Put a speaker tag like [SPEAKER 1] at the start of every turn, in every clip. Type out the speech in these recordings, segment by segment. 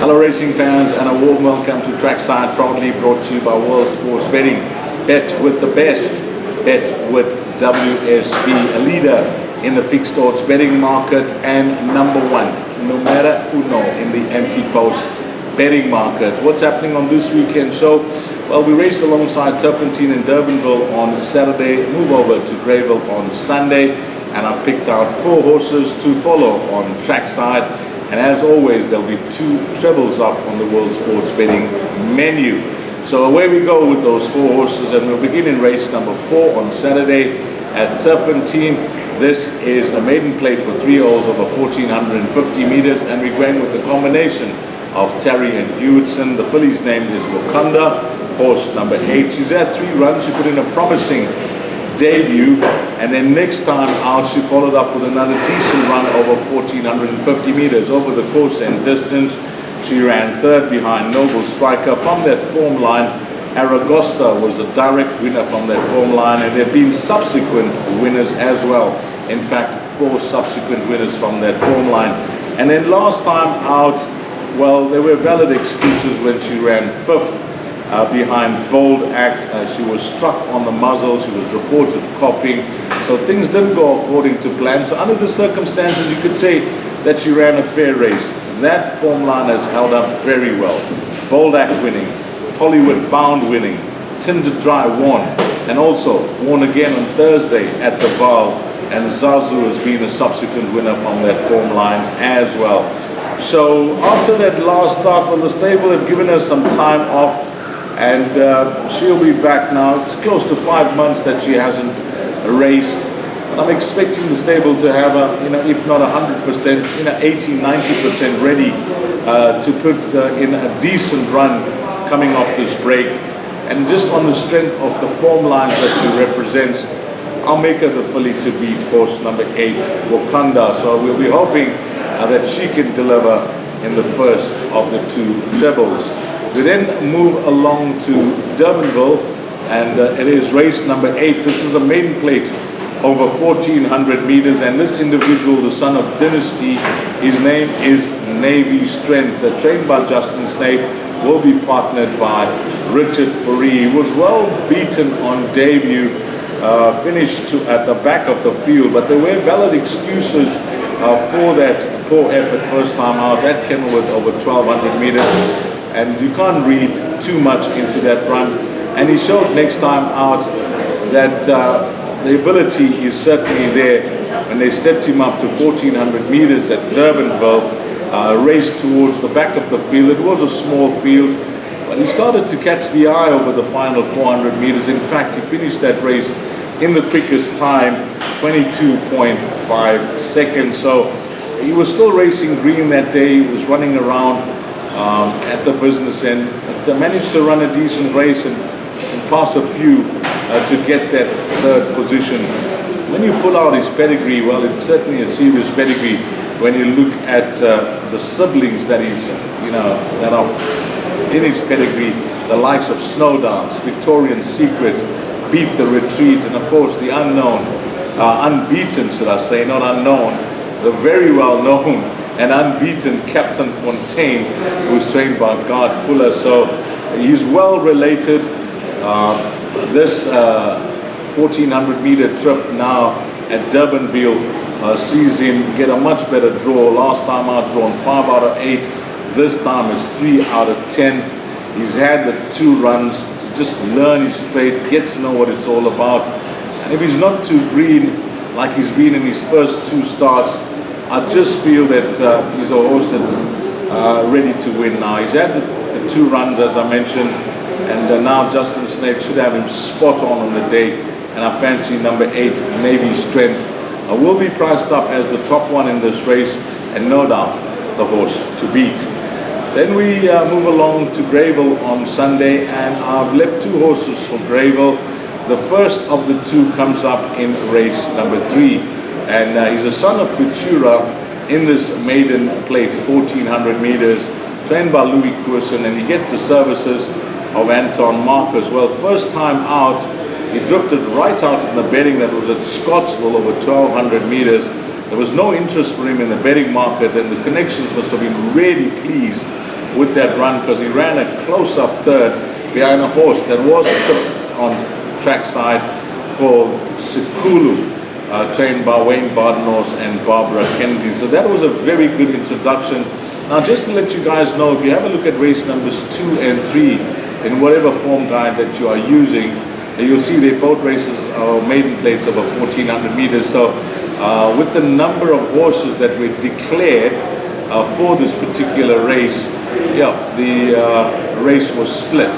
[SPEAKER 1] Hello racing fans, and a warm welcome to Trackside, proudly brought to you by World Sports Betting. Bet with the best, bet with WSB, a leader in the fixed odds betting market and number one, numero uno in the anti-post betting market. What's happening on this weekend show? Well, we raced alongside Turpentine in Durbanville on Saturday, move over to Greyville on Sunday, and I've picked out 4 horses to follow on Trackside. And as always, there'll be 2 trebles up on the World Sports Betting menu. So away we go with those 4 horses, and we'll begin in race number 4 on Saturday at Turpentine. This is a maiden plate for 3-year-olds over 1,450 meters, and we're going with the combination of Terry and Hewitson. The filly's name is Wakanda, horse number 8. She's had 3 runs. She put in a promising debut, and then next time out she followed up with another decent run over 1,450 meters. Over the course and distance, she ran 3rd behind Noble Striker. From that form line, Aragosta was a direct winner from that form line, and there have been subsequent winners as well. In fact, 4 subsequent winners from that form line. And then last time out, well, there were valid excuses when she ran 5th behind Bold Act. She was struck on the muzzle. She was reported coughing. So things didn't go according to plan. So under the circumstances, you could say that she ran a fair race. That form line has held up very well. Bold Act winning, Hollywood Bound winning, Tinder Dry won, and also won again on Thursday at the Val. And Zazu has been a subsequent winner from that form line as well. So after that last start, well, the stable have given her some time off, and she'll be back now. It's close to 5 months that she hasn't raced, and I'm expecting the stable to have a, if not 100%, 80-90% ready to put in a decent run coming off this break. And just on the strength of the form lines that she represents, I'll make her the filly to beat, horse number 8, Wakanda. So we'll be hoping that she can deliver in the first of the 2 trebles. We then move along to Durbanville, and it is race number 8. This is a maiden plate over 1,400 meters, and this individual, the son of Dynasty, his name is Navy Strength, trained by Justin Snape, will be partnered by Richard Fourie. He was well beaten on debut, finished at the back of the field, but there were valid excuses for that poor effort first time out at Kenilworth over 1,200 meters. And you can't read too much into that run. And he showed next time out that the ability is certainly there. When they stepped him up to 1,400 meters at Durbanville, raced towards the back of the field. It was a small field, but he started to catch the eye over the final 400 meters. In fact, he finished that race in the quickest time, 22.5 seconds. So he was still racing green that day. He was running around at the business end, but managed to run a decent race and pass a few to get that 3rd position. When you pull out his pedigree, well, it's certainly a serious pedigree when you look at the siblings that he's, that are in his pedigree, the likes of Snowdance, Victorian Secret, Beat the Retreat, and of course the unknown, unbeaten, should I say, not unknown, the very well known and unbeaten Captain Fontaine, who's trained by God Puller. So he's well related. This 1,400 meter trip now at Durbanville sees him get a much better draw. Last time out drawn 5 out of 8. This time is 3 out of 10. He's had the 2 runs to just learn his trade, get to know what it's all about. And if he's not too green like he's been in his first 2 starts, I just feel that he's a horse that's ready to win now. He's had the 2 runs, as I mentioned, and now Justin Snape should have him spot on the day. And I fancy number 8, Navy Strength, will be priced up as the top one in this race, and no doubt the horse to beat. Then we move along to Greyville on Sunday, and I've left 2 horses for Greyville. The first of the 2 comes up in race number 3. And he's a son of Futura in this maiden plate, 1,400 meters, trained by Louis Courson, and he gets the services of Anton Marcus. Well, first time out, he drifted right out in the betting that was at Scottsville over 1,200 meters. There was no interest for him in the betting market, and the connections must have been really pleased with that run because he ran a close-up third behind a horse that was equipped on Trackside called Sikulu, trained by Wayne Bardenos and Barbara Kennedy. So that was a very good introduction. Now, just to let you guys know, if you have a look at race numbers 2 and 3 in whatever form guide that you are using, you'll see they both races are maiden plates over 1400 meters. So with the number of horses that were declared for this particular race, the race was split.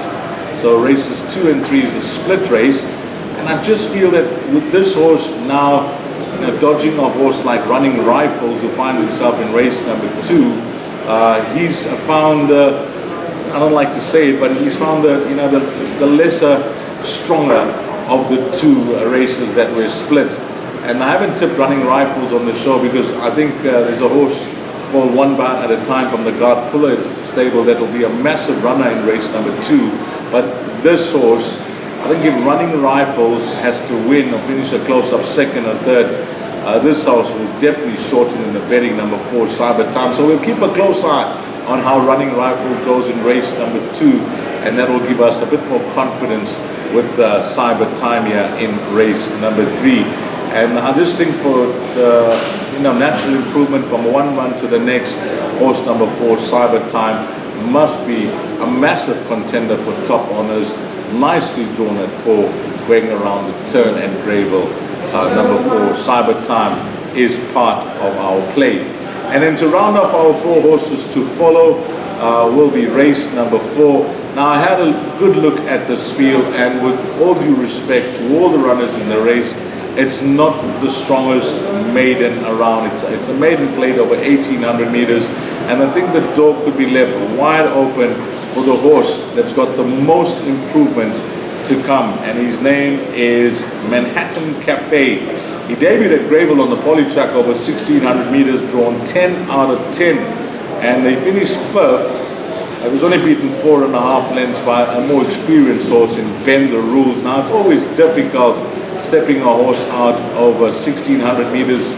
[SPEAKER 1] So races 2 and 3 is a split race. And I just feel that with this horse now, dodging a horse like Running Rifles, who find himself in race number 2, he's found, I don't like to say it, but he's found the lesser, stronger of the two races that were split. And I haven't tipped Running Rifles on the show because I think there's a horse called One Bout at a Time from the Guard Puller stable that will be a massive runner in race number 2. But this horse, I think if Running Rifles has to win or finish a close-up second or third, this horse will definitely shorten in the betting number 4, Cyber Time. So we'll keep a close eye on how Running Rifle goes in race number 2, and that will give us a bit more confidence with Cyber Time here in race number 3. And I just think for the natural improvement from one run to the next, horse number 4, Cyber Time, must be a massive contender for top honors. Nicely drawn at 4, going around the turn at Grayville. Number 4, Cyber Time, is part of our play. And then to round off our 4 horses to follow will be race number 4. Now, I had a good look at this field, and with all due respect to all the runners in the race, it's not the strongest maiden around. It's a maiden plate over 1800 meters, and I think the door could be left wide open for the horse that's got the most improvement to come, and his name is Manhattan Cafe. He debuted at Grayville on the poly track over 1600 meters, drawn 10 out of 10, and he finished 5th. He was only beaten 4.5 lengths by a more experienced horse in Bend the Rules. Now, it's always difficult stepping a horse out over 1600 meters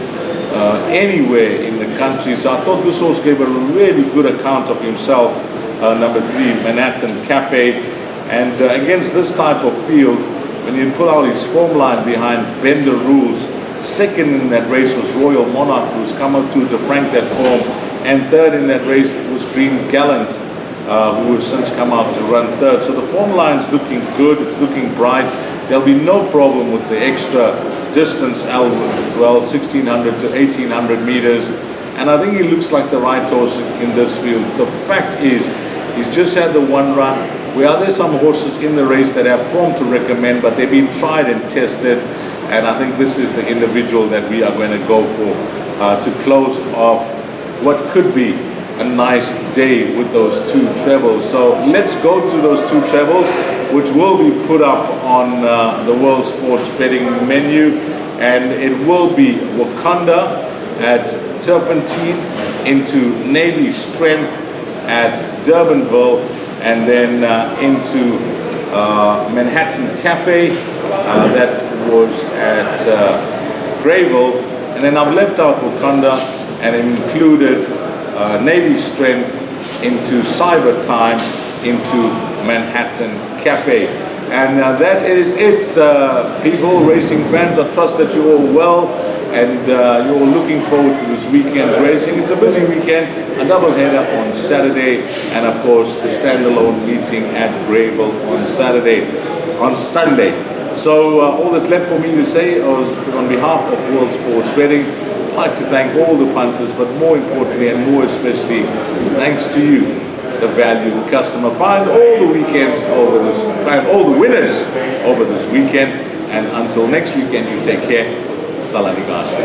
[SPEAKER 1] anywhere in the country, so I thought this horse gave a really good account of himself. Number 3, Manhattan Cafe. And against this type of field, when you put out his form line behind Bend the Rules, second in that race was Royal Monarch, who's come up to frank that form, and third in that race was Green Gallant, who has since come out to run third. So the form line's looking good, it's looking bright. There'll be no problem with the extra distance, well, 1600 to 1800 meters. And I think he looks like the right horse in this field. The fact is, he's just had the one run. There's some horses in the race that have form to recommend, but they've been tried and tested. And I think this is the individual that we are going to go for to close off what could be a nice day with those 2 trebles. So let's go to those 2 trebles, which will be put up on the World Sports Betting menu. And it will be Wakanda at Turpentine, into Navy Strength at Durbanville, and then into Manhattan Cafe, that was at Grayville. And then I've left out Wakanda and included Navy Strength into Cyber Time into Manhattan Cafe. And that is it, people, racing fans. I trust that you're all well and you're all looking forward to this weekend's racing. It's a busy weekend, a double header on Saturday, and of course the standalone meeting at Grayville on Sunday. So all that's left for me to say is, on behalf of World Sports Betting, I'd like to thank all the punters, but more importantly and more especially, thanks to you, the valued customer. Find all the winners over this weekend, and until next weekend, you take care. Salani Gasta.